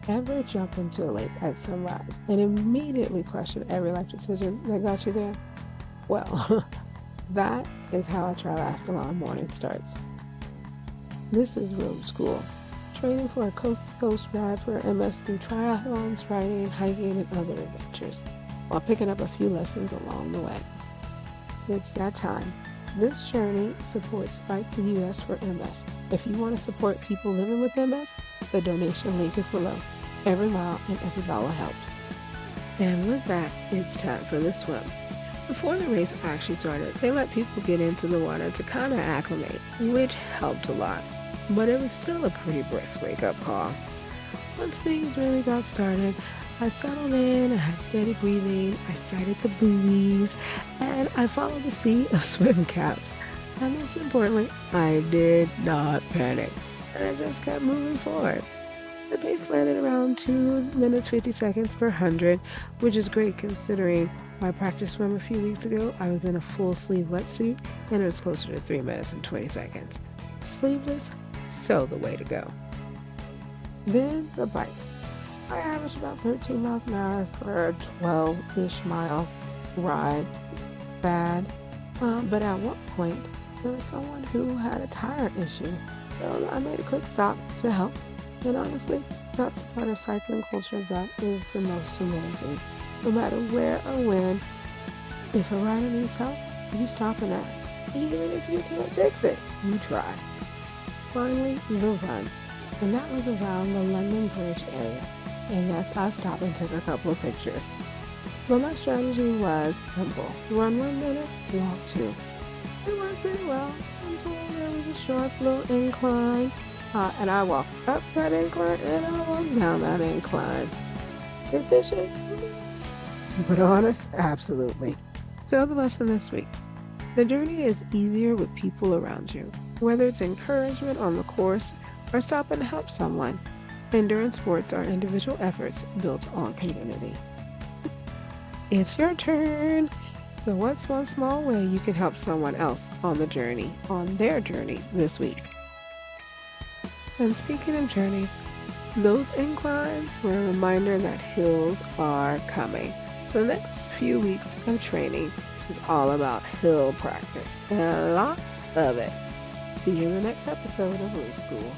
Ever jump into a lake at sunrise and immediately question every life decision that got you there? Well, that is how a triathlon morning starts. This is road school, training for a coast-to-coast ride for MS through triathlons, riding, hiking, and other adventures, while picking up a few lessons along the way. It's that time. This journey supports Fight the U.S. for MS. If you want to support people living with MS, the donation link is below. Every mile and every dollar helps. And with that, it's time for the swim. Before the race actually started, they let people get into the water to kind of acclimate, which helped a lot. But it was still a pretty brisk wake-up call. Once things really got started, I settled in, I had steady breathing, I sighted the buoys, and I followed the sea of swim caps. And most importantly, I did not panic, and I just kept moving forward. The pace landed around 2 minutes 50 seconds per 100, which is great considering my practice swim a few weeks ago. I was in a full sleeve wetsuit, and it was closer to 3 minutes and 20 seconds. Sleeveless, so the way to go. Then the bike. I averaged about 13 miles an hour for a 12-ish mile ride. Bad. But at one point, there was someone who had a tire issue. So I made a quick stop to help. And honestly, that's the part of cycling culture that is the most amazing. No matter where or when, if a rider needs help, you stop and ask. Even if you can't fix it, you try. Finally, the run. And that was around the London Bridge area. And yes, I stopped and took a couple of pictures. But my strategy was simple. Run 1 minute, walk 2. It worked pretty well until there was a sharp little incline. And I walked up that incline and I walked down that incline. Efficient? But honest? Absolutely. So the lesson this week. The journey is easier with people around you. Whether it's encouragement on the course or stopping to help someone, endurance sports are individual efforts built on community. It's your turn. So what's one small way you can help someone else on their journey this week? And speaking of journeys, those inclines were a reminder that hills are coming. The next few weeks of training is all about hill practice and lots of it. See you in the next episode of Road School.